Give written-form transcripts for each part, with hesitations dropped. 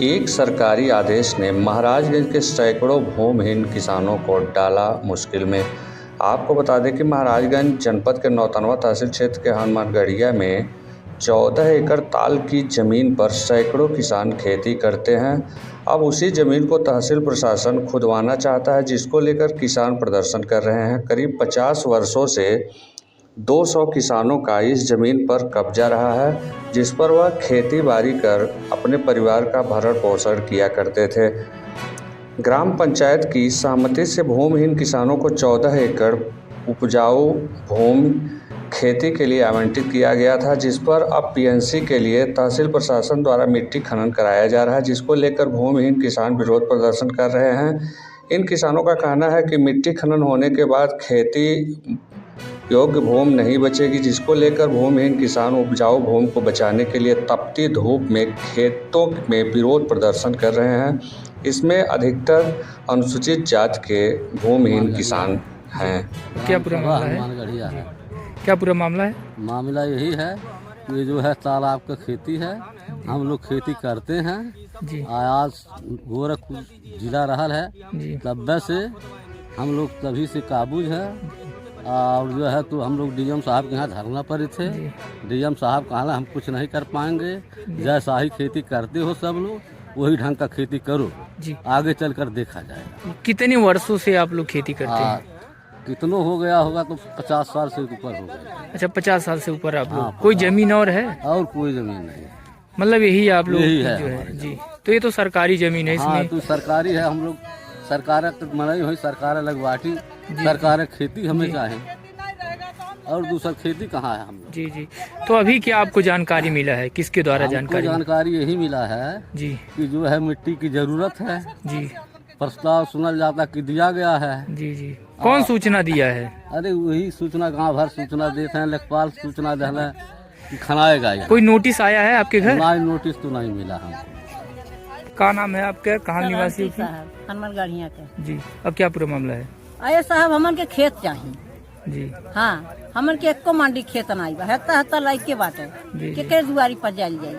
एक सरकारी आदेश ने महाराजगंज के सैकड़ों भूमिहीन किसानों को डाला मुश्किल में। आपको बता दें कि महाराजगंज जनपद के नौतनवा तहसील क्षेत्र के हनुमानगढ़िया में 14 एकड़ ताल की ज़मीन पर सैकड़ों किसान खेती करते हैं। अब उसी ज़मीन को तहसील प्रशासन खुदवाना चाहता है, जिसको लेकर किसान प्रदर्शन कर रहे हैं। करीब 50 वर्षों से 200 किसानों का इस ज़मीन पर कब्जा रहा है, जिस पर वह खेती बाड़ी कर अपने परिवार का भरण पोषण किया करते थे। ग्राम पंचायत की सहमति से भूमिहीन किसानों को 14 एकड़ उपजाऊ भूमि खेती के लिए आवंटित किया गया था, जिस पर अब पीएनसी के लिए तहसील प्रशासन द्वारा मिट्टी खनन कराया जा रहा है, जिसको लेकर भूमिहीन किसान विरोध प्रदर्शन कर रहे हैं। इन किसानों का कहना है कि मिट्टी खनन होने के बाद खेती योग्य भूमि नहीं बचेगी, जिसको लेकर भूमिहीन किसान उपजाऊ भूमि को बचाने के लिए तपती धूप में खेतों में विरोध प्रदर्शन कर रहे हैं। इसमें अधिकतर अनुसूचित जाति के भूमिहीन किसान हैं। क्या पूरा मामला है? क्या पूरा मामला है? मामला यही है, ये जो है तालाब का खेती है, हम लोग खेती करते हैं जी। आज गोरखपुर जिला रहल है जी। तब से हम लोग तभी से काबूज है। और जो है तो हम लोग डीएम साहब के यहाँ धरना पर थे। डीएम साहब कहा हम कुछ नहीं कर पाएंगे, जैसा ही खेती करते हो सब लोग वही ढंग का खेती करो जी। आगे चलकर देखा जाएगा। कितने वर्षों से आप लोग खेती करते हैं? कितनों हो गया होगा तो 50 साल से ऊपर हो गया। अच्छा, 50 साल से ऊपर आप लोग। हाँ, कोई जमीन और है? और कोई जमीन नहीं, मतलब यही आप लोग यही है जो है जी। तो ये तो सरकारी जमीन है, हाँ, इसमें तो सरकारी है। हम लोग सरकार मनाई हुई सरकार लगवाटी सरकार खेती हमें चाहे, और दूसरा खेती कहाँ है हम लोग। जी जी। तो अभी क्या आपको जानकारी मिला है, किसके द्वारा हमको जानकारी यही मिला है जी कि जो है मिट्टी की जरूरत है जी। प्रस्ताव सुनल जाता कि दिया गया है। जी जी। कौन सूचना दिया है? अरे वही सूचना गांव भर सूचना देते हैं, लेखपाल सूचना देना कि खनाएगा। कोई नोटिस आया है आपके घर? नहीं, नोटिस तो नहीं मिला हमको। क्या नाम है आपका, कहाँ निवासी हो? हनुमानगढ़िया के जी। अब क्या पूरा मामला है? अरे साहब हमन के खेत चाहिए जी। हाँ, हमन के एको मंडी खेत नहीं बा, हत्ता लाइक के बाटे जी। केकरे दुआरी पर जाइल जाई।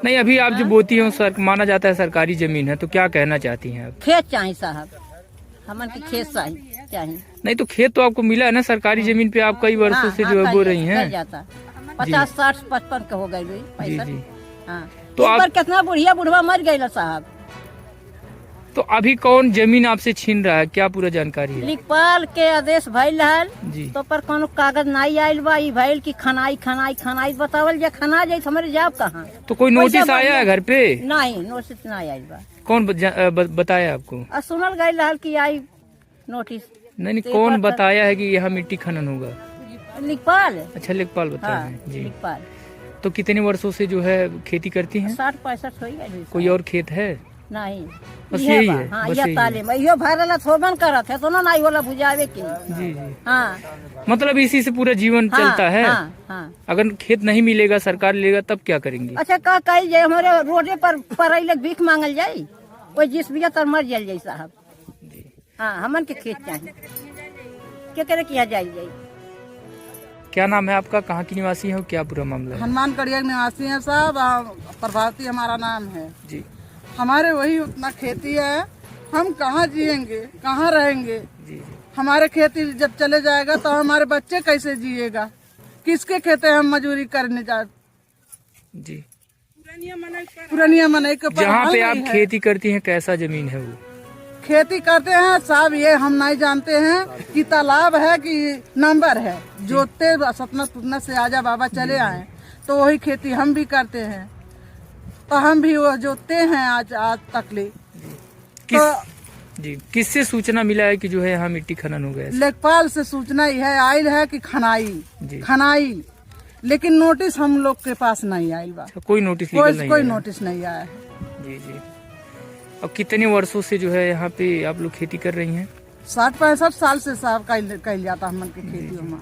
नहीं, अभी आप जो बोती हो सर माना जाता है सरकारी जमीन है, तो क्या कहना चाहती हैं आप? खेत चाहिए साहब, हमन के खेत चाहिए। नहीं तो खेत तो आपको मिला है ना सरकारी जमीन पे, आप कई वर्षों से जो है बो रही हैं। 50, 60, 55 के हो गई जी 65। जी। हाँ, तो आप कितना बुढ़वा मर गई साहब। तो अभी कौन जमीन आपसे छीन रहा है, क्या पूरा जानकारी है? लेखपाल के आदेश भइल है जी। तो पर कोनो कागज नहीं आयल बा, ई भइल की खनाई बतावल जा, खना जाए हमारे जाब कहाँ। तो कोई नोटिस आया है घर पे? नहीं, नोटिस नहीं आयल बा। कौन बताया आपको? सुनल गई की आई नोटिस। नहीं, कौन बताया है कि यहाँ मिट्टी खनन होगा? लेखपाल। अच्छा, लेखपाल बताया हाँ, है जी। लेखपाल। तो कितने वर्षों से जो है खेती करती हैं? 60-65 हो गई। कोई और खेत है? नहीं, बस यही है। हाँ, बस यह यही ताले में इहो भरला थोबन करत है, तो ना नहीं होला बुझावे की। जी जी। हाँ, मतलब इसी से पूरा जीवन चलता है। हाँ, हाँ। अगर खेत नहीं मिलेगा, सरकार लेगा, तब क्या करेंगे? अच्छा, का कही जाए, हमारे रोडे पर अइले भीख मांगल जाये, कोई जिस भी तर मर जाए साहब। हाँ, हमन के खेत चाहिए, क्या करे किया जाए। क्या नाम है आपका, कहाँ की निवासी हो, क्या पूरा मामला है? हनुमानगढ़िया निवासी हैं साहब, प्रभावती हमारा नाम है जी। हमारे वही उतना खेती है, हम कहाँ जिएंगे, कहाँ रहेंगे? जी जी। हमारे खेती जब चले जाएगा तो हमारे बच्चे कैसे जिएगा? किसके खेते हम मजूरी करने जा? जी। पुरानिया मनई के जहाँ पे आप खेती करती हैं, कैसा जमीन है वो? खेती करते हैं साहब, ये हम नहीं जानते हैं कि तालाब है कि नंबर है। जोतते सतना तुतना से आजा बाबा चले आए तो वही खेती हम भी करते हैं, तो हम भी वो जोतते हैं आज तक ले। जी, किससे सूचना मिला है कि जो है यहाँ मिट्टी खनन हो गया? लेखपाल से सूचना है आयल है कि खनाई, लेकिन नोटिस हम लोग के पास नहीं आयल बा। कोई नोटिस कोई नोटिस नहीं आया है। जी जी। अब कितने वर्षों से जो है यहाँ पे आप लोग खेती कर रही हैं? 60-65 साल से साहब कल जाता हमन के खेती में।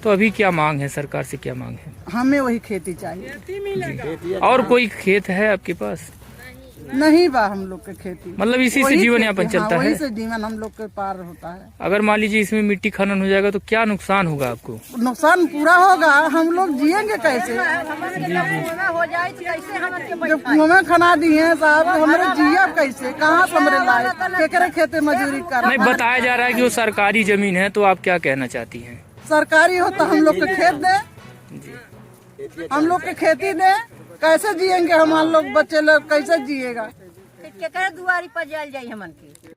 तो अभी क्या मांग है, सरकार से क्या मांग है? हमें वही खेती चाहिए। और कोई खेत है आपके पास? नहीं बा हम लोग के खेती। मतलब इसी से वही जीवन खेती, यापन चलता हाँ, है। वही से जीवन हम लोग के पार होता है। अगर मान लीजिए इसमें मिट्टी खनन हो जाएगा तो क्या नुकसान होगा आपको? नुकसान पूरा होगा, हम लोग जिएंगे कैसे? हो जाए तो कैसे हम के जब कुआं में खना दिए साहब, हमारे जिया कैसे, कहाँ से हमारे लाए, केकरे खेते मजदूरी कर? नहीं, बताया जा रहा है कि वो सरकारी जमीन है, तो आप क्या कहना चाहती हैं? सरकारी हो तो हम लोग के खेत दे, हम लोग के खेती दे, कैसे जिएंगे? हम लोग बच्चे लोग कैसे जिएगा? केकरे दुआरी पर जाल जाई हमन के?